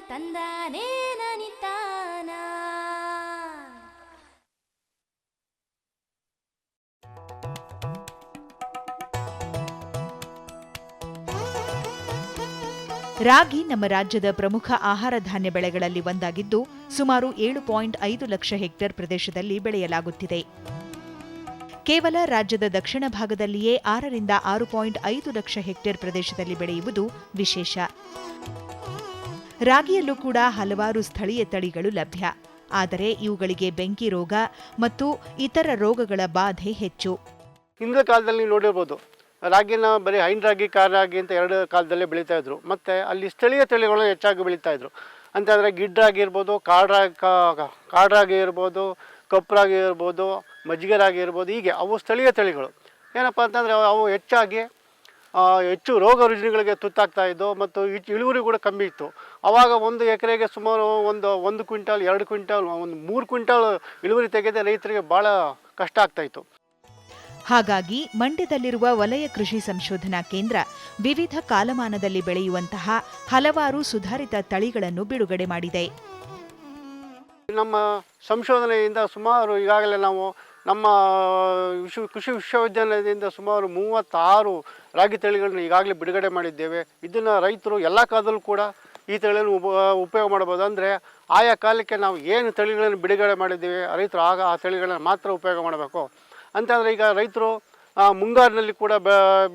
ತಂದಾನೇ ನನಿತಾನ. ರಾಗಿ ನಮ್ಮ ರಾಜ್ಯದ ಪ್ರಮುಖ ಆಹಾರ ಧಾನ್ಯ ಬೆಳೆಗಳಲ್ಲಿ ಒಂದಾಗಿದ್ದು ಸುಮಾರು 7.5 ಲಕ್ಷ ಹೆಕ್ಟೇರ್ ಪ್ರದೇಶದಲ್ಲಿ ಬೆಳೆಯಲಾಗುತ್ತಿದೆ. ಕೇವಲ ರಾಜ್ಯದ ದಕ್ಷಿಣ ಭಾಗದಲ್ಲಿಯೇ 6ರಿಂದ 6.5 ಲಕ್ಷ ಹೆಕ್ಟೇರ್ ಪ್ರದೇಶದಲ್ಲಿ ಬೆಳೆಯುವುದು ವಿಶೇಷ. ರಾಗಿಯಲ್ಲೂ ಕೂಡ ಹಲವಾರು ಸ್ಥಳೀಯ ತಳಿಗಳು ಲಭ್ಯ. ಆದರೆ ಇವುಗಳಿಗೆ ಬೆಂಕಿ ರೋಗ ಮತ್ತು ಇತರ ರೋಗಗಳ ಬಾಧೆ ಹೆಚ್ಚು. ಹಿಂದಿನ ಕಾಲದಲ್ಲಿ ನೋಡಿರ್ಬೋದು, ರಾಗಿನ ಬರೀ ಹೈನ್ ರಾಗಿ, ಕಾರ್ ರಾಗಿ ಅಂತ ಎರಡು ಕಾಲದಲ್ಲೇ ಬೆಳೀತಾ ಇದ್ರು. ಮತ್ತು ಅಲ್ಲಿ ಸ್ಥಳೀಯ ತಳಿಗಳು ಹೆಚ್ಚಾಗಿ ಬೆಳೀತಾ ಇದ್ರು. ಅಂತಂದರೆ ಗಿಡ್ ರಾಗಿ ಇರ್ಬೋದು, ಕಾಡು ರಾಗಿ ಇರ್ಬೋದು, ಕಪ್ಪು ರಾಗಿ ಇರ್ಬೋದು, ಮಜ್ಜಿಗೆ ರಾಗಿ ಇರ್ಬೋದು. ಹೀಗೆ ಅವು ಸ್ಥಳೀಯ ತಳಿಗಳು. ಏನಪ್ಪ ಅಂತಂದರೆ ಅವು ಹೆಚ್ಚು ರೋಗ ರುಜಿನಗಳಿಗೆ ತುತ್ತಾಗ್ತಾ ಇದ್ದವು ಮತ್ತು ಇಳುವರಿ ಕೂಡ ಕಮ್ಮಿ ಇತ್ತು. ಆವಾಗ ಒಂದು ಎಕರೆಗೆ ಸುಮಾರು ಒಂದು ಕ್ವಿಂಟಾಲ್, 2 ಕ್ವಿಂಟಾಲ್, 3 ಕ್ವಿಂಟಾಲ್ ಇಳುವರಿ ತೆಗೆದ ರೈತರಿಗೆ ಭಾಳ ಕಷ್ಟ ಆಗ್ತಾಯಿತ್ತು. ಹಾಗಾಗಿ ಮಂಡ್ಯದಲ್ಲಿರುವ ವಲಯ ಕೃಷಿ ಸಂಶೋಧನಾ ಕೇಂದ್ರ ವಿವಿಧ ಕಾಲಮಾನದಲ್ಲಿ ಬೆಳೆಯುವಂತಹ ಹಲವಾರು ಸುಧಾರಿತ ತಳಿಗಳನ್ನು ಬಿಡುಗಡೆ ಮಾಡಿದೆ. ನಮ್ಮ ಸಂಶೋಧನೆಯಿಂದ ಸುಮಾರು ಈಗಾಗಲೇ ನಾವು ನಮ್ಮ ಕೃಷಿ ವಿಶ್ವವಿದ್ಯಾಲಯದಿಂದ ಸುಮಾರು 36 ರಾಗಿ ತಳಿಗಳನ್ನು ಈಗಾಗಲೇ ಬಿಡುಗಡೆ ಮಾಡಿದ್ದೇವೆ. ಇದನ್ನು ರೈತರು ಎಲ್ಲ ಕಾಲದಲ್ಲೂ ಕೂಡ ಈ ತಳಿಯನ್ನು ಉಪಯೋಗ ಮಾಡ್ಬೋದು. ಅಂದರೆ ಆಯಾ ಕಾಲಕ್ಕೆ ನಾವು ಏನು ತಳಿಗಳನ್ನು ಬಿಡುಗಡೆ ಮಾಡಿದ್ದೇವೆ, ರೈತರು ಆಗ ಆ ತಳಿಗಳನ್ನು ಮಾತ್ರ ಉಪಯೋಗ ಮಾಡಬೇಕು. ಅಂತಂದರೆ ಈಗ ರೈತರು ಮುಂಗಾರಿನಲ್ಲಿ ಕೂಡ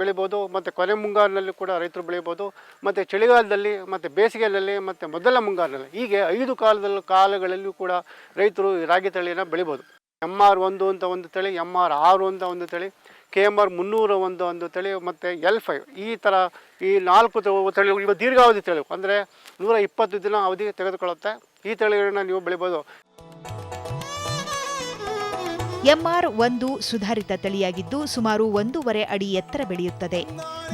ಬೆಳಿಬೋದು, ಮತ್ತು ಕೊನೆ ಮುಂಗಾರಿನಲ್ಲಿ ಕೂಡ ರೈತರು ಬೆಳಿಬೋದು, ಮತ್ತು ಚಳಿಗಾಲದಲ್ಲಿ, ಮತ್ತು ಬೇಸಿಗೆಯಲ್ಲಿ, ಮತ್ತು ಮೊದಲ ಮುಂಗಾರಿನಲ್ಲಿ, ಹೀಗೆ 5 ಕಾಲಗಳಲ್ಲಿಯೂ ಕೂಡ ರೈತರು ರಾಗಿ ತಳಿಯನ್ನು ಬೆಳಿಬೋದು. MR1 ಅಂತ ಒಂದು ತಳಿ, MR6 ಅಂತ ಒಂದು ತಳಿ, KMR 300 ಒಂದು ತಳಿ, ಮತ್ತು L5 ಈ ಥರ ಈ 4 ತಳಿಗಳು ಇವು ದೀರ್ಘಾವಧಿ ತಳಿ. ಅಂದರೆ 120 ದಿನ ಅವಧಿ ತೆಗೆದುಕೊಳ್ಳುತ್ತೆ. ಈ ತಳಿಗಳನ್ನ ನೀವು ಬೆಳಿಬೋದು. MR1 ಸುಧಾರಿತ ತಳಿಯಾಗಿದ್ದು ಸುಮಾರು 1.5 ಅಡಿ ಎತ್ತರ ಬೆಳೆಯುತ್ತದೆ.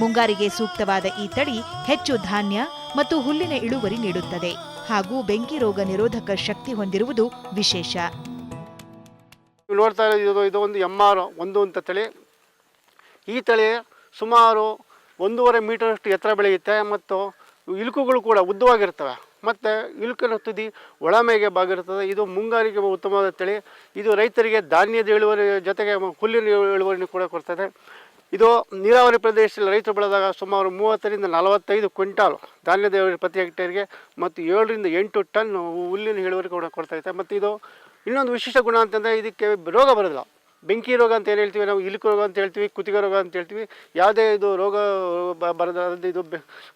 ಮುಂಗಾರಿಗೆ ಸೂಕ್ತವಾದ ಈ ತಳಿ ಹೆಚ್ಚು ಧಾನ್ಯ ಮತ್ತು ಹುಲ್ಲಿನ ಇಳುವರಿ ನೀಡುತ್ತದೆ ಹಾಗೂ ಬೆಂಕಿ ರೋಗ ನಿರೋಧಕ ಶಕ್ತಿ ಹೊಂದಿರುವುದು ವಿಶೇಷ. ನೋಡ್ತಾ ಇರೋದು ಇದು ಒಂದು MR1 ಅಂತ ತಳಿ. ಈ ತಳಿ ಸುಮಾರು 1.5 ಮೀಟರಷ್ಟು ಎತ್ತರ ಬೆಳೆಯುತ್ತೆ ಮತ್ತು ಇಲುಕುಗಳು ಕೂಡ ಉದ್ದವಾಗಿರ್ತವೆ ಮತ್ತು ಇಲುಕಿನ ತುದಿ ಒಳಮೇಗೆ ಬಾಗಿರುತ್ತದೆ. ಇದು ಮುಂಗಾರಿಗೆ ಉತ್ತಮವಾದ ತಳಿ. ಇದು ರೈತರಿಗೆ ಧಾನ್ಯದ ಇಳುವರಿ ಜೊತೆಗೆ ಹುಲ್ಲಿನ ಇಳುವರಿನೂ ಕೂಡ ಕೊಡ್ತದೆ. ಇದು ನೀರಾವರಿ ಪ್ರದೇಶದಲ್ಲಿ ರೈತರು ಬೆಳೆದಾಗ ಸುಮಾರು 30ರಿಂದ 45 ಕ್ವಿಂಟಾಲ್ ಧಾನ್ಯದ ಇಳುವರಿ ಪ್ರತಿ ಹೆಕ್ಟೇರ್ಗೆ ಮತ್ತು 7ರಿಂದ 8 ಟನ್ ಹುಲ್ಲಿನ ಇಳುವರಿ ಕೂಡ ಕೊಡ್ತೈತೆ. ಮತ್ತು ಇದು ಇನ್ನೊಂದು ವಿಶಿಷ್ಟ ಗುಣ ಅಂತಂದರೆ ಇದಕ್ಕೆ ರೋಗ ಬರೋದಿಲ್ಲ. ಬೆಂಕಿ ರೋಗ ಅಂತ ಏನು ಹೇಳ್ತೀವಿ ನಾವು, ಇಲುಕು ರೋಗ ಅಂತ ಹೇಳ್ತೀವಿ, ಕುತ್ತಿಗೆ ರೋಗ ಅಂತ ಹೇಳ್ತೀವಿ. ಯಾವುದೇ ಇದು ರೋಗ ಬರೋದು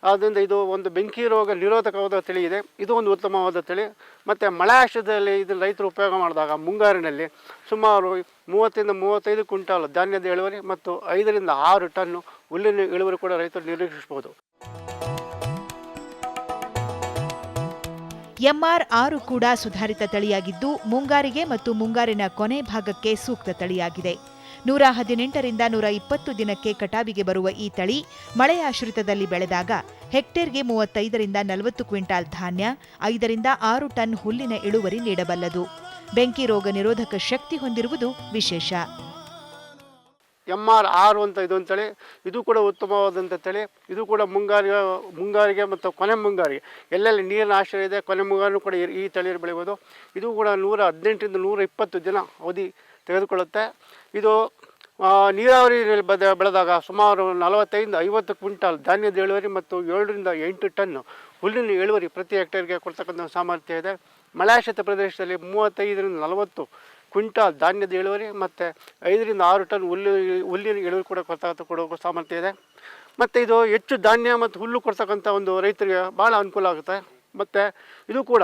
ಆದ್ದರಿಂದ ಇದು ಒಂದು ಬೆಂಕಿ ರೋಗ ನಿರೋಧಕವಾದ ತಳಿ ಇದೆ. ಇದು ಒಂದು ಉತ್ತಮವಾದ ತಳಿ. ಮತ್ತು ಮಳೆಯಾಶ್ರಯದಲ್ಲಿ ಇದನ್ನು ರೈತರು ಉಪಯೋಗ ಮಾಡಿದಾಗ ಮುಂಗಾರಿನಲ್ಲಿ ಸುಮಾರು 30ರಿಂದ 35 ಕ್ವಿಂಟಾಲ್ ಧಾನ್ಯದ ಇಳುವರಿ ಮತ್ತು 5ರಿಂದ 6 ಟನ್ನು ಹುಲ್ಲಿನ ಇಳುವರಿ ಕೂಡ ರೈತರು ನಿರೀಕ್ಷಿಸಬಹುದು. MR6 ಕೂಡ ಸುಧಾರಿತ ತಳಿಯಾಗಿದ್ದು ಮುಂಗಾರಿಗೆ ಮತ್ತು ಮುಂಗಾರಿನ ಕೊನೆ ಭಾಗಕ್ಕೆ ಸೂಕ್ತ ತಳಿಯಾಗಿದೆ. 118ರಿಂದ 120 ದಿನಕ್ಕೆ ಕಟಾವಿಗೆ ಬರುವ ಈ ತಳಿ ಮಳೆಯಾಶ್ರಿತದಲ್ಲಿ ಬೆಳೆದಾಗ ಹೆಕ್ಟೇರ್ಗೆ 35ರಿಂದ 40 ಕ್ವಿಂಟಾಲ್ ಧಾನ್ಯ, 5ರಿಂದ 6 ಟನ್ ಹುಲ್ಲಿನ ಇಳುವರಿ ನೀಡಬಲ್ಲದು. ಬೆಂಕಿ ರೋಗ ನಿರೋಧಕ ಶಕ್ತಿ ಹೊಂದಿರುವುದು ವಿಶೇಷ. MR6 ಅಂತ ಇದೊಂದು ತಳಿ. ಇದು ಕೂಡ ಉತ್ತಮವಾದಂಥ ತಳಿ. ಇದು ಕೂಡ ಮುಂಗಾರಿಗೆ ಮತ್ತು ಕೊನೆ ಮುಂಗಾರಿಗೆ ಎಲ್ಲೆಲ್ಲಿ ನೀರಿನ ಆಶ್ರಯ ಇದೆ ಕೊನೆ ಮುಂಗಾರು ಕೂಡ ಈ ತಳಿಯನ್ನು ಬೆಳೆಬೋದು. ಇದು ಕೂಡ 118ರಿಂದ 120 ದಿನ ಅವಧಿ ತೆಗೆದುಕೊಳ್ಳುತ್ತೆ. ಇದು ನೀರಾವರಿಯಲ್ಲಿ ಬೆಳೆದಾಗ ಸುಮಾರು 45ರಿಂದ 50 ಕ್ವಿಂಟಾಲ್ ಧಾನ್ಯದ ಇಳುವರಿ ಮತ್ತು 7ರಿಂದ 8 ಟನ್ ಹುಲ್ಲಿನ ಇಳುವರಿ ಪ್ರತಿ ಹೆಕ್ಟೇರ್ಗೆ ಕೊಡ್ತಕ್ಕಂಥ ಸಾಮರ್ಥ್ಯ ಇದೆ. ಮಳೆಯಾಶ್ರಿತ ಪ್ರದೇಶದಲ್ಲಿ 35ರಿಂದ 40 ಕ್ವಿಂಟಾಲ್ ಧಾನ್ಯದ ಇಳುವರಿ ಮತ್ತು 5ರಿಂದ 6 ಟನ್ ಹುಲ್ಲಿನ ಇಳುವರಿ ಕೂಡ ಕೊಡೋ ಸಾಮರ್ಥ್ಯ ಇದೆ. ಮತ್ತು ಇದು ಹೆಚ್ಚು ಧಾನ್ಯ ಮತ್ತು ಹುಲ್ಲು ಕೊಡ್ತಕ್ಕಂಥ ಒಂದು ರೈತರಿಗೆ ಭಾಳ ಅನುಕೂಲ ಆಗುತ್ತೆ. ಮತ್ತು ಇದು ಕೂಡ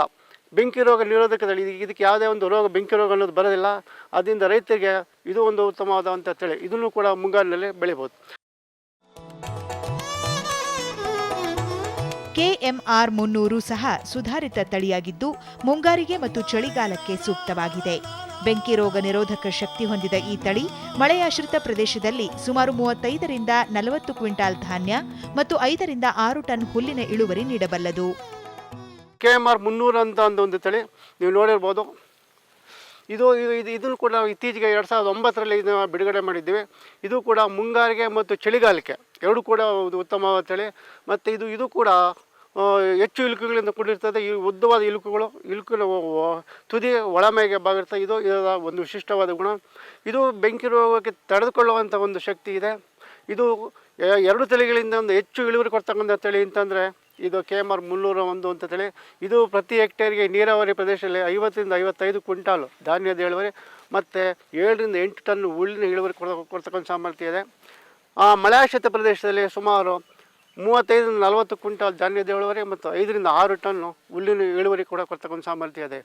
ಬೆಂಕಿ ರೋಗ ನಿರೋಧಕ ತಳಿ. ಇದಕ್ಕೆ ಯಾವುದೇ ಒಂದು ಬೆಂಕಿ ರೋಗ ಅನ್ನೋದು ಬರೋದಿಲ್ಲ. ಅದರಿಂದ ರೈತರಿಗೆ ಇದು ಒಂದು ಉತ್ತಮವಾದಂಥ ತಳಿ. ಇದನ್ನು ಕೂಡ ಮುಂಗಾರಿನಲ್ಲಿ ಬೆಳಿಬೋದು. KMR 300 ಸಹ ಸುಧಾರಿತ ತಳಿಯಾಗಿದ್ದು ಮುಂಗಾರಿಗೆ ಮತ್ತು ಚಳಿಗಾಲಕ್ಕೆ ಸೂಕ್ತವಾಗಿದೆ. ಬೆಂಕಿ ರೋಗ ನಿರೋಧಕ ಶಕ್ತಿ ಹೊಂದಿದ ಈ ತಳಿ ಮಳೆಯಾಶ್ರಿತ ಪ್ರದೇಶದಲ್ಲಿ ಸುಮಾರು 35ರಿಂದ 40 ಕ್ವಿಂಟಾಲ್ ಧಾನ್ಯ ಮತ್ತು 5ರಿಂದ 6 ಟನ್ ಹುಲ್ಲಿನ ಇಳುವರಿ ನೀಡಬಲ್ಲದು. KMR 300 ಅಂತ ಒಂದು ತಳಿ ನೀವು ನೋಡಿರ್ಬೋದು. ಇದನ್ನು ಕೂಡ ನಾವು ಇತ್ತೀಚೆಗೆ 2009ರಲ್ಲಿ ಇದನ್ನು ಬಿಡುಗಡೆ ಮಾಡಿದ್ದೀವಿ. ಇದು ಕೂಡ ಮುಂಗಾರಿಗೆ ಮತ್ತು ಚಳಿಗಾಲಕ್ಕೆ ಎರಡು ಕೂಡ ಒಂದು ಉತ್ತಮವಾದ ತಳಿ. ಮತ್ತು ಇದು ಕೂಡ ಹೆಚ್ಚು ಇಲುಕುಗಳಿಂದ ಕೂಡಿರ್ತದೆ. ಈ ಉದ್ದವಾದ ಇಲುಕಿನ ತುದಿ ಒಳಮೈಗೆ ಬಾಗಿರ್ತದೆ. ಇದು ಇದರ ಒಂದು ವಿಶಿಷ್ಟವಾದ ಗುಣ. ಇದು ಬೆಂಕಿ ರೋಗಕ್ಕೆ ತಡೆದುಕೊಳ್ಳುವಂಥ ಒಂದು ಶಕ್ತಿ ಇದೆ. ಇದು 2 ತಳಿಗಳಿಂದ ಒಂದು ಹೆಚ್ಚು ಇಳುವರಿ ಕೊಡ್ತಕ್ಕಂಥ ತಳಿ ಅಂತಂದರೆ ಇದು KMR 301 ಅಂತ ತಳಿ. ಇದು ಪ್ರತಿ ಹೆಕ್ಟೇರ್ಗೆ ನೀರಾವರಿ ಪ್ರದೇಶದಲ್ಲಿ 50 ರಿಂದ 55 ಕ್ವಿಂಟಾಲ್ ಧಾನ್ಯದ ಇಳುವರಿ ಮತ್ತು 7 ರಿಂದ 8 ಟನ್ ಹುಲ್ಲಿನ ಇಳುವರಿ ಕೊಡ್ತಕ್ಕಂಥ ಸಾಮರ್ಥ್ಯ ಇದೆ. ಮಳೆಯಾಶ್ರಿತ ಪ್ರದೇಶದಲ್ಲಿ ಸುಮಾರು 35 ರಿಂದ 40 ಕ್ವಿಂಟಾಲ್ ಧಾನ್ಯದ ಇಳುವರಿ ಮತ್ತು 5 ರಿಂದ 6 ಟನ್ ಹುಲ್ಲಿನ ಇಳುವರಿ ಕೂಡ ಕೊಡ್ತಕ್ಕಂಥ ಸಾಮರ್ಥ್ಯ ಇದೆ.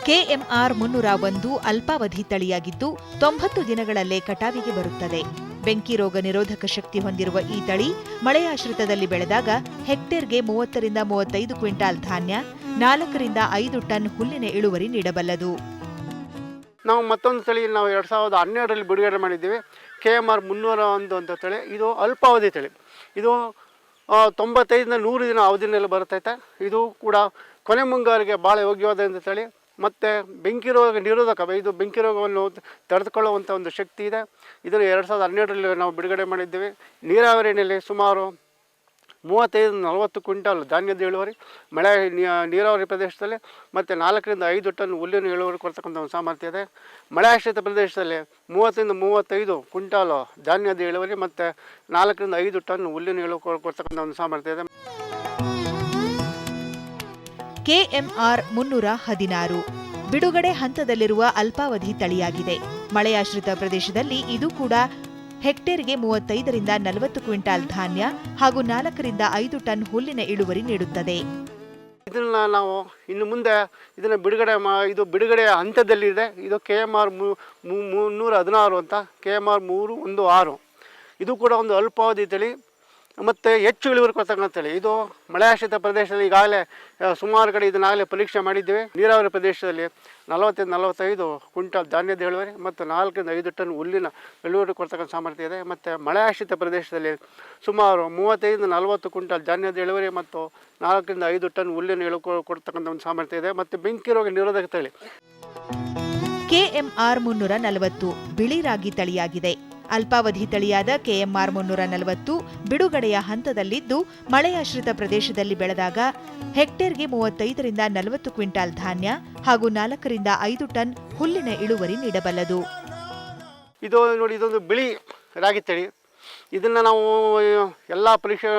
KMR 301 ಅಲ್ಪಾವಧಿ ತಳಿಯಾಗಿದ್ದು 90 ದಿನಗಳಲ್ಲೇ ಕಟಾವಿಗೆ ಬರುತ್ತದೆ. ಬೆಂಕಿ ರೋಗ ನಿರೋಧಕ ಶಕ್ತಿ ಹೊಂದಿರುವ ಈ ತಳಿ ಮಳೆಯಾಶ್ರಿತದಲ್ಲಿ ಬೆಳೆದಾಗ ಹೆಕ್ಟೇರ್ಗೆ 30 ರಿಂದ 35 ಕ್ವಿಂಟಾಲ್ ಧಾನ್ಯ, 4 ರಿಂದ 5 ಟನ್ ಹುಲ್ಲಿನ ಇಳುವರಿ ನೀಡಬಲ್ಲದು. ನಾವು ಮತ್ತೊಂದು ತಳಿ ನಾವು 2012ರಲ್ಲಿ ಬಿಡುಗಡೆ ಮಾಡಿದ್ದೀವಿ. KMR 301 ಅಂತ ತಳಿ. ಇದು ಅಲ್ಪಾವಧಿ ತಳಿ. ಇದು 95 ರಿಂದ 100 ದಿನ ಅವಧಿನಲ್ಲಿ ಬರ್ತೈತೆ. ಇದು ಕೂಡ ಕೊನೆ ಮುಂಗಾರಿಗೆ ಭಾಳ ಯೋಗ್ಯವಾದಂಥ ತಳಿ ಮತ್ತು ಬೆಂಕಿ ರೋಗ ನಿರೋಧಕ. ಇದು ಬೆಂಕಿ ರೋಗವನ್ನು ತಡೆದುಕೊಳ್ಳುವಂಥ ಒಂದು ಶಕ್ತಿ ಇದೆ. ಇದನ್ನು 2012ರಲ್ಲಿ ನಾವು ಬಿಡುಗಡೆ ಮಾಡಿದ್ದೀವಿ. ನೀರಾವರಿಯಲ್ಲಿ ಸುಮಾರು 35 ರಿಂದ 40 ಕ್ವಿಂಟಾಲ್ ಧಾನ್ಯದ ಇಳುವರಿ, ಮಳೆ ನೀರಾವರಿ ಪ್ರದೇಶದಲ್ಲಿ ಮತ್ತು 4 ರಿಂದ 5 ಟನ್ ಹುಲ್ಲಿನ ಇಳುವರಿ ಕೊಡ್ತಕ್ಕಂಥ ಒಂದು ಸಾಮರ್ಥ್ಯ ಇದೆ. ಮಳೆಯಾಶ್ರಿತ ಪ್ರದೇಶದಲ್ಲಿ 30 ರಿಂದ 35 ಕ್ವಿಂಟಾಲ್ ಧಾನ್ಯದ ಇಳುವರಿ ಮತ್ತು 4 ರಿಂದ 5 ಟನ್ ಹುಲ್ಲಿನ ಇಳುವರಿ ಕೊಡ್ತಕ್ಕಂಥ ಒಂದು ಸಾಮರ್ಥ್ಯ ಇದೆ. KMR 316 ಬಿಡುಗಡೆ ಹಂತದಲ್ಲಿರುವ ಅಲ್ಪಾವಧಿ ತಳಿಯಾಗಿದೆ. ಮಳೆಯಾಶ್ರಿತ ಪ್ರದೇಶದಲ್ಲಿ ಇದು ಕೂಡ ಹೆಕ್ಟೇರ್ಗೆ 35 ರಿಂದ 40 ಕ್ವಿಂಟಾಲ್ ಧಾನ್ಯ ಹಾಗೂ 4 ರಿಂದ 5 ಟನ್ ಹುಲ್ಲಿನ ಇಳುವರಿ ನೀಡುತ್ತದೆ. ಇದನ್ನು ನಾವು ಇನ್ನು ಮುಂದೆ ಇದನ್ನು ಇದು ಬಿಡುಗಡೆಯ ಹಂತದಲ್ಲಿದೆ. ಇದು KMR 316 ಅಂತ, KMR 316. ಇದು ಕೂಡ ಒಂದು ಅಲ್ಪಾವಧಿ ತಳಿ ಮತ್ತು ಹೆಚ್ಚು ಇಳುವರಿ ಕೊಡ್ತಕ್ಕಂಥ ತಳಿ. ಇದು ಮಳೆಯಾಶ್ರಿತ ಪ್ರದೇಶದಲ್ಲಿ ಈಗಾಗಲೇ ಸುಮಾರು ಕಡೆ ಇದನ್ನಾಗಲೇ ಪರೀಕ್ಷೆ ಮಾಡಿದ್ದೇವೆ. ನೀರಾವರಿ ಪ್ರದೇಶದಲ್ಲಿ 40 ರಿಂದ 45 ಕ್ವಿಂಟಾಲ್ ಧಾನ್ಯದ ಇಳುವರಿ ಮತ್ತು 4 ರಿಂದ 5 ಟನ್ ಹುಲ್ಲಿನ ಇಳುವರಿ ಕೊಡ್ತಕ್ಕಂಥ ಸಾಮರ್ಥ್ಯ ಇದೆ. ಮತ್ತು ಮಳೆಯಾಶ್ರಿತ ಪ್ರದೇಶದಲ್ಲಿ ಸುಮಾರು 35 ರಿಂದ 40 ಕ್ವಿಂಟಾಲ್ ಧಾನ್ಯದ ಇಳುವರಿ ಮತ್ತು 4 ರಿಂದ 5 ಟನ್ ಹುಲ್ಲಿನ ಇಳುವರಿ ಕೊಡ್ತಕ್ಕಂಥ ಒಂದು ಸಾಮರ್ಥ್ಯ ಇದೆ. ಮತ್ತು ಬೆಂಕಿ ರೋಗ ನಿರೋಧಕ ತಳಿ. KMR 340 ಬಿಳಿ ರಾಗಿ ತಳಿಯಾಗಿದೆ. ಅಲ್ಪಾವಧಿ ತಳಿಯಾದ KMR 340 ಬಿಡುಗಡೆಯ ಹಂತದಲ್ಲಿದ್ದು ಮಳೆಯಾಶ್ರಿತ ಪ್ರದೇಶದಲ್ಲಿ ಬೆಳೆದಾಗ ಹೆಕ್ಟೇರ್ಗೆ 35 ರಿಂದ 40 ಕ್ವಿಂಟಾಲ್ ಧಾನ್ಯ ಹಾಗೂ 4 ರಿಂದ 5 ಟನ್ ಹುಲ್ಲಿನ ಇಳುವರಿ ನೀಡಬಲ್ಲದು. ಇದು ನೋಡಿ, ಇದೊಂದು ಬಿಳಿ ರಾಗಿ ತಳಿ. ಇದನ್ನು ನಾವು ಎಲ್ಲ ಪರೀಕ್ಷೆ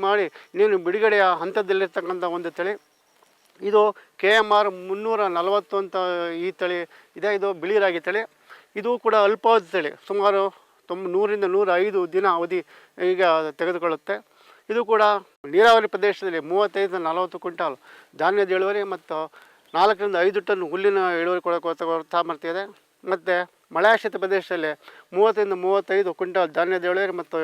ಮಾಡಿ ಇನ್ನೇನು ಬಿಡುಗಡೆಯ ಹಂತದಲ್ಲಿರ್ತಕ್ಕಂಥ ಒಂದು ತಳಿ. ಇದು KMR 340 ಅಂತ ಈ ತಳಿ ಇದೆ. ಇದು ಬಿಳಿ ರಾಗಿ ತಳಿ. ಇದು ಕೂಡ ಅಲ್ಪಾವಧಿ ತಳಿ. ಸುಮಾರು 100 ರಿಂದ 105 ದಿನ ಅವಧಿ ಈಗ ತೆಗೆದುಕೊಳ್ಳುತ್ತೆ. ಇದು ಕೂಡ ನೀರಾವರಿ ಪ್ರದೇಶದಲ್ಲಿ 35 ರಿಂದ 40 ಕ್ವಿಂಟಾಲ್ ಧಾನ್ಯದ ಇಳುವರಿ ಮತ್ತು 4 ರಿಂದ 5 ಟನ್ ಹುಲ್ಲಿನ ಇಳುವರಿ ಕೊಡೋ ಸಾಮರ್ಥ್ಯ ಇದೆ. ಮತ್ತು ಮಳೆಯಾಶ್ರಿತ ಪ್ರದೇಶದಲ್ಲಿ 30 ರಿಂದ 35 ಕ್ವಿಂಟಾಲ್ ಧಾನ್ಯದ ಇಳುವರಿ ಮತ್ತು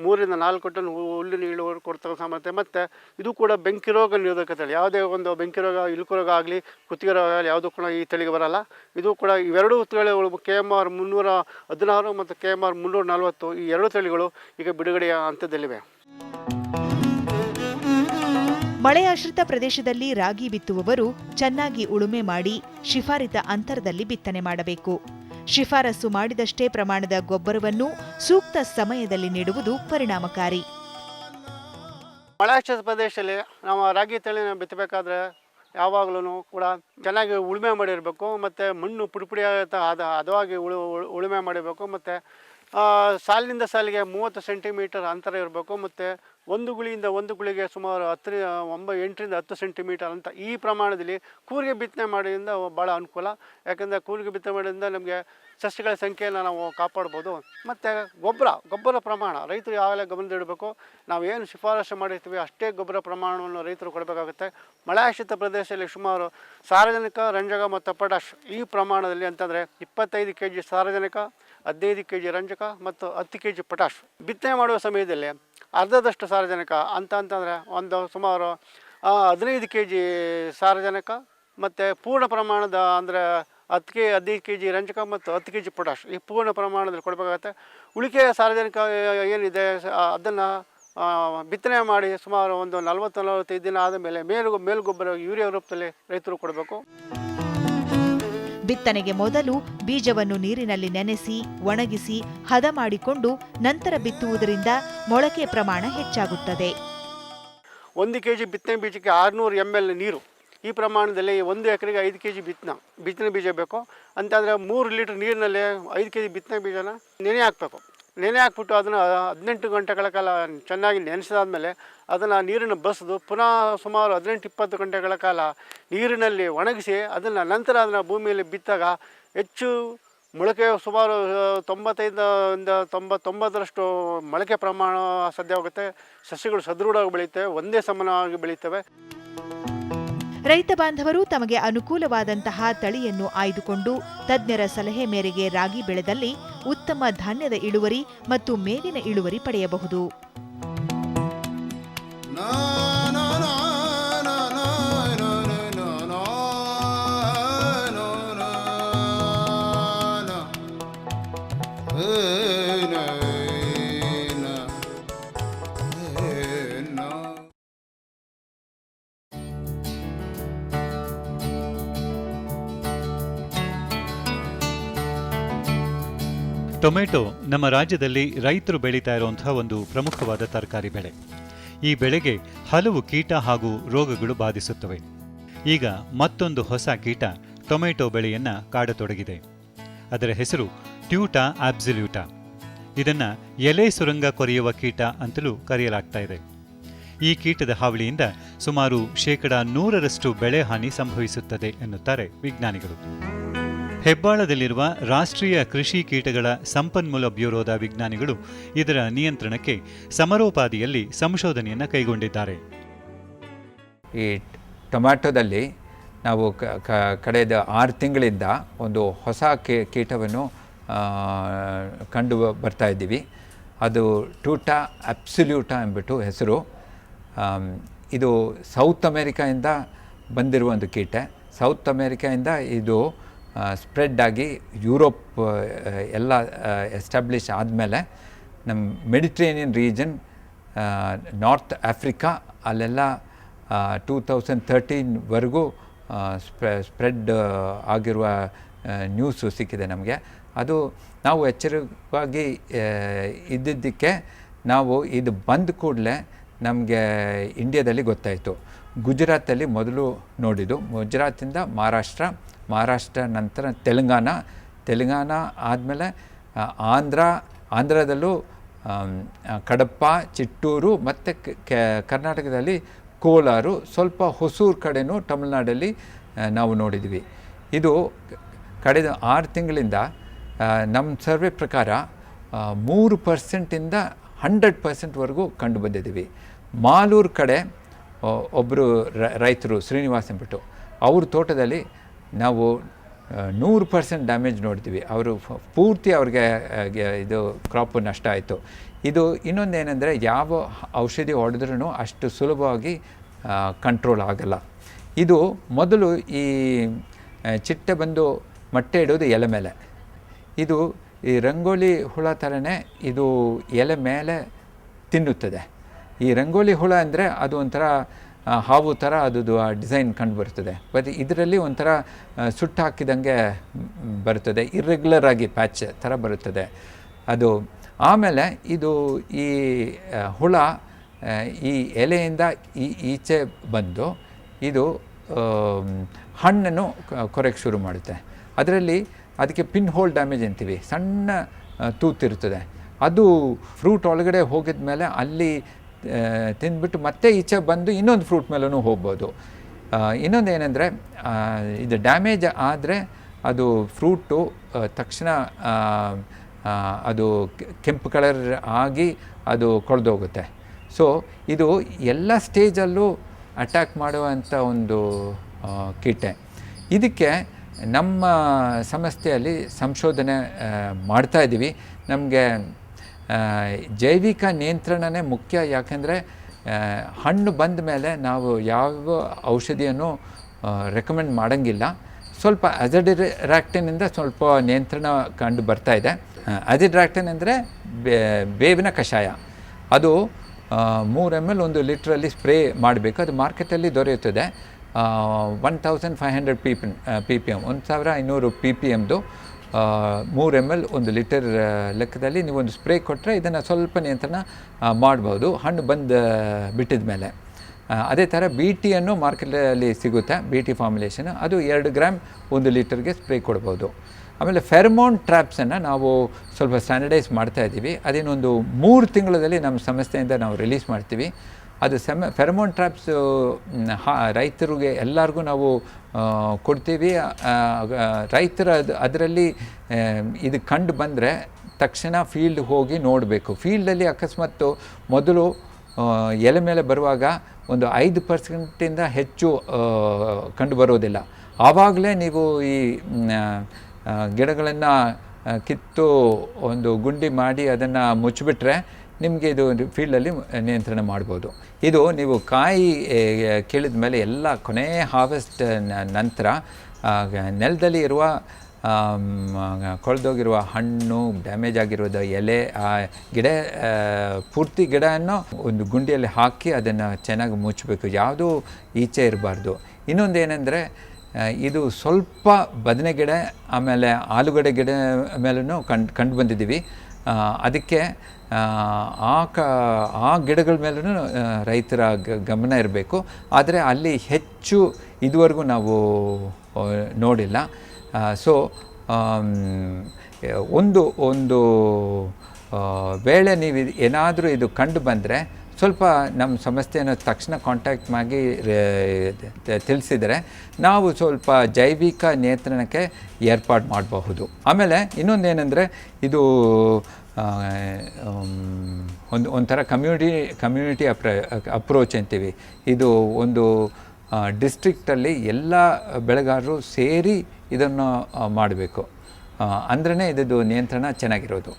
3 ರಿಂದ 4 ಟನ್ ಹುಲ್ಲಿನ ಇಳುವರಿ ಕೊಡ್ತಕ್ಕಂಥ ಸಾಮರ್ಥ್ಯ. ಮತ್ತು ಇದು ಕೂಡ ಬೆಂಕಿ ರೋಗ ನಿರೋಧಕ ತಳಿ. ಯಾವುದೇ ಒಂದು ಬೆಂಕಿ ರೋಗ, ಇಳುಕು ರೋಗ ಆಗಲಿ, ಕುತ್ತಿಗೆ ರೋಗ ಆಗಲಿ ಯಾವುದೂ ಕೂಡ ಈ ತಳಿಗೆ ಬರಲ್ಲ. ಇದು ಕೂಡ ಇವೆರಡೂ ತಳಿಗಳು KMR 316 ಮತ್ತು KMR 340 ಈ 2 ತಳಿಗಳು ಈಗ ಬಿಡುಗಡೆಯ ಹಂತದಲ್ಲಿವೆ. ಮಳೆಯಾಶ್ರಿತ ಪ್ರದೇಶದಲ್ಲಿ ರಾಗಿ ಬಿತ್ತುವವರು ಚೆನ್ನಾಗಿ ಉಳುಮೆ ಮಾಡಿ ಶಿಫಾರಿತ ಅಂತರದಲ್ಲಿ ಬಿತ್ತನೆ ಮಾಡಬೇಕು. ಶಿಫಾರಸು ಮಾಡಿದಷ್ಟೇ ಪ್ರಮಾಣದ ಗೊಬ್ಬರವನ್ನು ಸೂಕ್ತ ಸಮಯದಲ್ಲಿ ನೀಡುವುದು ಪರಿಣಾಮಕಾರಿ. ಮಳೆಯಾಶ್ರಿತ ಪ್ರದೇಶದಲ್ಲಿ ನಾವು ರಾಗಿ ತಳಿನ ಬಿತ್ತಬೇಕಾದ್ರೆ ಯಾವಾಗಲೂ ಕೂಡ ಚೆನ್ನಾಗಿ ಉಳುಮೆ ಮಾಡಿರಬೇಕು. ಮತ್ತು ಮಣ್ಣು ಪುಡಿ ಹದವಾಗಿ ಉಳುಮೆ ಮಾಡಿರಬೇಕು. ಮತ್ತು ಸಾಲಿನಿಂದ ಸಾಲಿಗೆ 30 ಸೆಂಟಿಮೀಟರ್ ಅಂತರ ಇರಬೇಕು. ಮತ್ತು ಒಂದು ಗುಳಿಯಿಂದ ಒಂದು ಗುಳಿಗೆ ಸುಮಾರು 8 ರಿಂದ 10 ಸೆಂಟಿಮೀಟರ್ ಅಂತ ಈ ಪ್ರಮಾಣದಲ್ಲಿ ಕೂರಿಗೆ ಬಿತ್ತನೆ ಮಾಡೋದ್ರಿಂದ ಭಾಳ ಅನುಕೂಲ. ಯಾಕಂದರೆ ಕೂರಿಗೆ ಬಿತ್ತನೆ ಮಾಡೋದ್ರಿಂದ ನಮಗೆ ಸಸ್ಯಗಳ ಸಂಖ್ಯೆಯನ್ನು ನಾವು ಕಾಪಾಡ್ಬೋದು. ಮತ್ತು ಗೊಬ್ಬರ ಪ್ರಮಾಣ ರೈತರು ಯಾವಾಗಲೇ ಗಮನದಲ್ಲಿಡಬೇಕು. ನಾವು ಏನು ಶಿಫಾರಸು ಮಾಡಿರ್ತೀವಿ ಅಷ್ಟೇ ಗೊಬ್ಬರ ಪ್ರಮಾಣವನ್ನು ರೈತರು ಕೊಡಬೇಕಾಗುತ್ತೆ. ಮಳೆಯಾಶ್ರಿತ ಪ್ರದೇಶದಲ್ಲಿ ಸುಮಾರು ಸಾರಜನಕ, ರಂಜಕ ಮತ್ತು ಪೊಟ್ಯಾಷ್ ಈ ಪ್ರಮಾಣದಲ್ಲಿ ಅಂತಂದರೆ 25 kg ಸಾರಜನಕ, 15 kg ರಂಜಕ ಮತ್ತು 10 kg ಪೊಟ್ಯಾಷ್. ಬಿತ್ತನೆ ಮಾಡುವ ಸಮಯದಲ್ಲಿ ಅರ್ಧದಷ್ಟು ಸಾರಜನಕ ಅಂತಂದರೆ ಒಂದು ಸುಮಾರು 15 kg ಸಾರಜನಕ ಮತ್ತು ಪೂರ್ಣ ಪ್ರಮಾಣದ ಅಂದರೆ 15 kg ರಂಜಕ ಮತ್ತು 10 kg ಪೊಟ್ಯಾಷ್ ಈ ಪೂರ್ಣ ಪ್ರಮಾಣದಲ್ಲಿ ಕೊಡಬೇಕಾಗತ್ತೆ. ಉಳಿಕೆಯ ಸಾರಜನಕ ಏನಿದೆ ಅದನ್ನು ಬಿತ್ತನೆ ಮಾಡಿ ಸುಮಾರು ಒಂದು 40-45 ದಿನ ಆದ ಮೇಲೆ ಮೇಲುಗೊಬ್ಬರ ಯೂರಿಯಾ ರೂಪದಲ್ಲಿ ರೈತರು ಕೊಡಬೇಕು. ಬಿತ್ತನೆಗೆ ಮೊದಲು ಬೀಜವನ್ನು ನೀರಿನಲ್ಲಿ ನೆನೆಸಿ ಒಣಗಿಸಿ ಹದ ಮಾಡಿಕೊಂಡು ನಂತರ ಬಿತ್ತುವುದರಿಂದ ಮೊಳಕೆ ಪ್ರಮಾಣ ಹೆಚ್ಚಾಗುತ್ತದೆ. 1 kg ಬಿತ್ತನೆ ಬೀಜಕ್ಕೆ 600 ml ನೀರು, ಈ ಪ್ರಮಾಣದಲ್ಲಿ 1 ಎಕರೆಗೆ 5 kg ಬಿತ್ತನೆ ಬೀಜ ಬೇಕು ಅಂತಂದರೆ 3 ಲೀಟ್ರ್ ನೀರಿನಲ್ಲಿ 5 kg ಬಿತ್ತನೆ ಬೀಜನ ನೆನೆ ಹಾಕಬೇಕು. ನೆನೆ ಹಾಕ್ಬಿಟ್ಟು ಅದನ್ನು 18 ಗಂಟೆಗಳ ಕಾಲ ಚೆನ್ನಾಗಿ ನೆನೆಸಿದಾದ್ಮೇಲೆ ಅದನ್ನು ನೀರನ್ನು ಬಸಿದು ಪುನಃ ಸುಮಾರು 18-20 ಗಂಟೆಗಳ ಕಾಲ ನೀರಿನಲ್ಲಿ ಒಣಗಿಸಿ ಅದನ್ನು ನಂತರ ಅದನ್ನು ಭೂಮಿಯಲ್ಲಿ ಬಿತ್ತಾಗ ಹೆಚ್ಚು ಮೊಳಕೆ ಸುಮಾರು 95-99% ಮೊಳಕೆ ಪ್ರಮಾಣ ಸಾಧ್ಯವಾಗುತ್ತೆ. ಸಸ್ಯಗಳು ಸದೃಢವಾಗಿ ಬೆಳೆಯುತ್ತವೆ, ಒಂದೇ ಸಮಾನವಾಗಿ ಬೆಳೆಯುತ್ತವೆ. ರೈತ ಬಾಂಧವರು ತಮಗೆ ಅನುಕೂಲವಾದಂತಹ ತಳಿಯನ್ನು ಆಯ್ದುಕೊಂಡು ತಜ್ಞರ ಸಲಹೆ ಮೇರೆಗೆ ರಾಗಿ ಬೆಳೆದಲ್ಲಿ ಉತ್ತಮ ಧಾನ್ಯದ ಇಳುವರಿ ಮತ್ತು ಮೇವಿನ ಇಳುವರಿ ಪಡೆಯಬಹುದು. ಟೊಮೆಟೊ ನಮ್ಮ ರಾಜ್ಯದಲ್ಲಿ ರೈತರು ಬೆಳೀತಾ ಇರುವಂತಹ ಒಂದು ಪ್ರಮುಖವಾದ ತರಕಾರಿ ಬೆಳೆ. ಈ ಬೆಳೆಗೆ ಹಲವು ಕೀಟ ಹಾಗೂ ರೋಗಗಳು ಬಾಧಿಸುತ್ತವೆ. ಈಗ ಮತ್ತೊಂದು ಹೊಸ ಕೀಟ ಟೊಮೆಟೊ ಬೆಳೆಯನ್ನ ಕಾಡತೊಡಗಿದೆ. ಅದರ ಹೆಸರು ಟ್ಯೂಟಾ ಆಬ್ಸಲ್ಯೂಟಾ. ಇದನ್ನ ಎಲೆ ಸುರಂಗ ಕೊರೆಯುವ ಕೀಟ ಅಂತಲೂ ಕರೆಯಲಾಗ್ತಾ ಇದೆ. ಈ ಕೀಟದ ಹಾವಳಿಯಿಂದ ಸುಮಾರು 100% ಬೆಳೆ ಹಾನಿ ಸಂಭವಿಸುತ್ತದೆ ಎನ್ನುತ್ತಾರೆ ವಿಜ್ಞಾನಿಗಳು. ಹೆಬ್ಬಾಳದಲ್ಲಿರುವ ರಾಷ್ಟ್ರೀಯ ಕೃಷಿ ಕೀಟಗಳ ಸಂಪನ್ಮೂಲ ಬ್ಯೂರೋದ ವಿಜ್ಞಾನಿಗಳು ಇದರ ನಿಯಂತ್ರಣಕ್ಕೆ ಸಮರೋಪಾದಿಯಲ್ಲಿ ಸಂಶೋಧನೆಯನ್ನು ಕೈಗೊಂಡಿದ್ದಾರೆ. ಈ ಟೊಮ್ಯಾಟೊದಲ್ಲಿ ನಾವು ಕಳೆದ 6 ತಿಂಗಳಿಂದ ಒಂದು ಹೊಸ ಕೀಟವನ್ನು ಕಂಡು ಬರ್ತಾ ಇದ್ದೀವಿ. ಅದು ಟ್ಯೂಟಾ ಅಬ್ಸಲ್ಯೂಟಾ ಎಂಬಿಟ್ಟು ಹೆಸರು. ಇದು ಸೌತ್ ಅಮೇರಿಕಾಯಿಂದ ಬಂದಿರುವ ಒಂದು ಕೀಟ. ಸೌತ್ ಅಮೇರಿಕಾಯಿಂದ ಇದು ಸ್ಪ್ರೆಡ್ ಆಗಿ ಯುರೋಪ್ ಎಲ್ಲ ಎಸ್ಟಾಬ್ಲಿಷ್ ಆದಮೇಲೆ ನಮ್ಮ ಮೆಡಿಟ್ರೇನಿಯನ್ ರೀಜನ್, ನಾರ್ತ್ ಆಫ್ರಿಕಾ ಅಲ್ಲೆಲ್ಲ 2013ವರೆಗೂ ಸ್ಪ್ರೆಡ್ ಆಗಿರುವ ನ್ಯೂಸು ಸಿಕ್ಕಿದೆ ನಮಗೆ. ಅದು ನಾವು ಎಚ್ಚರಿಕೆಯಾಗಿ ಇದ್ದಿದ್ದಕ್ಕೆ ನಾವು ಇದು ಬಂದ ಕೂಡಲೇ ನಮಗೆ ಇಂಡಿಯಾದಲ್ಲಿ ಗೊತ್ತಾಯಿತು. ಗುಜರಾತಲ್ಲಿ ಮೊದಲು ನೋಡಿದ್ದು, ಗುಜರಾತಿಂದ ಮಹಾರಾಷ್ಟ್ರ ನಂತರ ತೆಲಂಗಾಣ ಆದಮೇಲೆ ಆಂಧ್ರದಲ್ಲೂ ಕಡಪ, ಚಿಟ್ಟೂರು ಮತ್ತು ಕರ್ನಾಟಕದಲ್ಲಿ ಕೋಲಾರು, ಸ್ವಲ್ಪ ಹೊಸೂರು ಕಡೆನೂ ತಮಿಳುನಾಡಲ್ಲಿ ನಾವು ನೋಡಿದ್ವಿ. ಇದು ಕಳೆದ 6 ತಿಂಗಳಿಂದ ನಮ್ಮ ಸರ್ವೆ ಪ್ರಕಾರ 3%ಇಂದ 100%ವರೆಗೂ ಕಂಡು ಬಂದಿದ್ದೀವಿ. ಮಾಲೂರು ಕಡೆ ಒಬ್ಬರು ರೈತರು ಶ್ರೀನಿವಾಸ್ ಅಂದ್ಬಿಟ್ಟು ಅವ್ರ ತೋಟದಲ್ಲಿ ನಾವು 100% ಡ್ಯಾಮೇಜ್ ನೋಡ್ತೀವಿ. ಅವರು ಪೂರ್ತಿ ಅವ್ರಿಗೆ ಇದು ಕ್ರಾಪ್ ನಷ್ಟ ಆಯಿತು. ಇದು ಇನ್ನೊಂದೇನೆಂದರೆ ಯಾವ ಔಷಧಿ ಹೊಡೆದ್ರೂ ಅಷ್ಟು ಸುಲಭವಾಗಿ ಕಂಟ್ರೋಲ್ ಆಗಲ್ಲ. ಇದು ಮೊದಲು ಈ ಚಿಟ್ಟೆ ಬಂದು ಮೊಟ್ಟೆ ಇಡೋದು ಎಲೆ ಮೇಲೆ. ಇದು ಈ ರಂಗೋಲಿ ಹುಳ ಥರನೇ ಇದು ಎಲೆ ಮೇಲೆ ತಿನ್ನುತ್ತದೆ. ಈ ರಂಗೋಲಿ ಹುಳ ಅಂದರೆ ಅದು ಒಂಥರ ಹಾವು ಥರ ಅದು ಡಿಸೈನ್ ಕಂಡು ಬರ್ತದೆ. ಬಟ್ ಇದರಲ್ಲಿ ಒಂಥರ ಸುಟ್ಟು ಹಾಕಿದಂಗೆ ಬರ್ತದೆ, ಇರ್ರೆಗ್ಯುಲರ್ ಆಗಿ ಪ್ಯಾಚ್ ಥರ ಬರುತ್ತದೆ ಅದು. ಆಮೇಲೆ ಇದು ಈ ಹುಳ ಈ ಎಲೆಯಿಂದ ಈಚೆ ಬಂದು ಇದು ಹಣ್ಣನ್ನು ಕೊರೆಗೆ ಶುರು ಮಾಡುತ್ತೆ. ಅದರಲ್ಲಿ ಅದಕ್ಕೆ ಪಿನ್ ಹೋಲ್ ಡ್ಯಾಮೇಜ್ ಅಂತೀವಿ, ಸಣ್ಣ ತೂತಿರ್ತದೆ. ಅದು ಫ್ರೂಟ್ ಒಳಗಡೆ ಹೋಗಿದ ಮೇಲೆ ಅಲ್ಲಿ ತಿಂದ್ಬಿಟ್ಟು ಮತ್ತೆ ಈಚೆ ಬಂದು ಇನ್ನೊಂದು ಫ್ರೂಟ್ ಮೇಲೂ ಹೋಗ್ಬೋದು. ಇನ್ನೊಂದು ಏನಂದರೆ ಇದು ಡ್ಯಾಮೇಜ್ ಆದರೆ ಅದು ಫ್ರೂಟು ತಕ್ಷಣ ಅದು ಕೆಂಪು ಕಲರ್ ಆಗಿ ಅದು ಕೊಳೆದೋಗುತ್ತೆ. ಸೊ ಇದು ಎಲ್ಲ ಸ್ಟೇಜಲ್ಲೂ ಅಟ್ಯಾಕ್ ಮಾಡುವಂಥ ಒಂದು ಕೀಟೆ. ಇದಕ್ಕೆ ನಮ್ಮ ಸಂಸ್ಥೆಯಲ್ಲಿ ಸಂಶೋಧನೆ ಮಾಡ್ತಾಯಿದ್ದೀವಿ. ನಮಗೆ ಜೈವಿಕ ನಿಯಂತ್ರಣನೇ ಮುಖ್ಯ. ಯಾಕೆಂದರೆ ಹಣ್ಣು ಬಂದ ಮೇಲೆ ನಾವು ಯಾವ ಔಷಧಿಯನ್ನು ರೆಕಮೆಂಡ್ ಮಾಡೋಂಗಿಲ್ಲ. ಸ್ವಲ್ಪ ಅಜಿಡ್ರಾಕ್ಟಿನಿಂದ ಸ್ವಲ್ಪ ನಿಯಂತ್ರಣ ಕಂಡು ಬರ್ತಾಯಿದೆ. ಅಜಿಡ್ರಾಕ್ಟಿನ್ ಅಂದರೆ ಬೇವಿನ ಕಷಾಯ. ಅದು 3 ml 1 ಲೀಟ್ರಲ್ಲಿ ಸ್ಪ್ರೇ ಮಾಡಬೇಕು. ಅದು ಮಾರ್ಕೆಟಲ್ಲಿ ದೊರೆಯುತ್ತದೆ. 1500 ppm 1500 ppmದು 3 ml 1 ಲೀಟರ್ ಲೆಕ್ಕದಲ್ಲಿ ನೀವೊಂದು ಸ್ಪ್ರೇ ಕೊಟ್ಟರೆ ಇದನ್ನು ಸ್ವಲ್ಪ ನಿಯಂತ್ರಣ ಮಾಡ್ಬೋದು ಹಣ್ಣು ಬಂದು ಬಿಟ್ಟಿದ ಮೇಲೆ. ಅದೇ ಥರ ಬಿ ಟಿಯನ್ನು ಮಾರ್ಕೆಟಲ್ಲಿ ಸಿಗುತ್ತೆ, ಬಿ ಟಿ ಫಾರ್ಮುಲೇಷನ್, ಅದು 2 ಗ್ರಾಮ್ 1 ಲೀಟರ್ಗೆ ಸ್ಪ್ರೇ ಕೊಡ್ಬೋದು. ಆಮೇಲೆ ಫೆರ್ಮೋನ್ ಟ್ರ್ಯಾಪ್ಸನ್ನು ನಾವು ಸ್ವಲ್ಪ ಸ್ಟ್ಯಾಂಡರ್ಡೈಸ್ ಮಾಡ್ತಾಯಿದ್ದೀವಿ. ಅದೇನೊಂದು 3 ತಿಂಗಳಲ್ಲಿ ನಮ್ಮ ಸಂಸ್ಥೆಯಿಂದ ನಾವು ರಿಲೀಸ್ ಮಾಡ್ತೀವಿ. ಅದು ಫೆರ್ಮೋನ್ ಟ್ರ್ಯಾಪ್ಸು ರೈತರಿಗೆ ಎಲ್ಲರಿಗೂ ನಾವು ಕೊಡ್ತೀವಿ. ರೈತರ ಅದರಲ್ಲಿ ಇದು ಕಂಡು ಬಂದರೆ ತಕ್ಷಣ ಫೀಲ್ಡ್ ಹೋಗಿ ನೋಡಬೇಕು. ಫೀಲ್ಡಲ್ಲಿ ಅಕಸ್ಮಾತ್ತು ಮೊದಲು ಎಲೆ ಮೇಲೆ ಬರುವಾಗ ಒಂದು 5% ಹೆಚ್ಚು ಕಂಡು ಬರೋದಿಲ್ಲ. ಆವಾಗಲೇ ನೀವು ಈ ಗಿಡಗಳನ್ನು ಕಿತ್ತು ಒಂದು ಗುಂಡಿ ಮಾಡಿ ಅದನ್ನು ಮುಚ್ಚಿಬಿಟ್ರೆ ನಿಮಗೆ ಇದು ಫೀಲ್ಡಲ್ಲಿ ನಿಯಂತ್ರಣ ಮಾಡ್ಬೋದು. ಇದು ನೀವು ಕಾಯಿ ಕೀಳಿದ ಮೇಲೆ ಎಲ್ಲ ಕೊನೆ ಹಾರ್ವೆಸ್ಟ್ ನಂತರ ನೆಲದಲ್ಲಿ ಇರುವ ಕೊಳೆದೋಗಿರುವ ಹಣ್ಣು, ಡ್ಯಾಮೇಜ್ ಆಗಿರೋದು ಎಲೆ, ಆ ಗಿಡ ಪೂರ್ತಿ ಗಿಡವನ್ನು ಒಂದು ಗುಂಡಿಯಲ್ಲಿ ಹಾಕಿ ಅದನ್ನು ಚೆನ್ನಾಗಿ ಮುಚ್ಚಬೇಕು, ಯಾವುದೂ ಈಚೆ ಇರಬಾರ್ದು. ಇನ್ನೊಂದು ಏನಂದರೆ ಇದು ಸ್ವಲ್ಪ ಬದನೆ ಗಿಡ ಆಮೇಲೆ ಆಲೂಗಡ್ಡೆ ಗಿಡ ಮೇಲೂ ಕಂಡು ಬಂದಿದ್ದೀವಿ. ಅದಕ್ಕೆ ಆ ಗಿಡಗಳ ಮೇಲೂ ರೈತರ ಗಮನ ಇರಬೇಕು. ಆದರೆ ಅಲ್ಲಿ ಹೆಚ್ಚು ಇದುವರೆಗೂ ನಾವು ನೋಡಿಲ್ಲ. ಸೊ ಒಂದು ವೇಳೆ ನೀವು ಏನಾದರೂ ಇದು ಕಂಡು ಬಂದರೆ ಸ್ವಲ್ಪ ನಮ್ಮ ಸಂಸ್ಥೆಯನ್ನು ತಕ್ಷಣ ಕಾಂಟ್ಯಾಕ್ಟ್ ಮಾಡಿ ತಿಳಿಸಿದರೆ ನಾವು ಸ್ವಲ್ಪ ಜೈವಿಕ ನಿಯಂತ್ರಣಕ್ಕೆ ಏರ್ಪಾಡು ಮಾಡಬಹುದು. ಆಮೇಲೆ ಇನ್ನೊಂದೇನೆಂದರೆ ಇದು ಒಂಥರ ಕಮ್ಯುನಿಟಿ ಅಪ್ರೋಚ್ ಅಂತೀವಿ. ಇದು ಒಂದು ಡಿಸ್ಟ್ರಿಕ್ಟಲ್ಲಿ ಎಲ್ಲ ಬೆಳೆಗಾರರು ಸೇರಿ ಇದನ್ನು ಮಾಡಬೇಕು, ಅಂದ್ರೇ ಇದರದ್ದು ನಿಯಂತ್ರಣ ಚೆನ್ನಾಗಿರೋದು.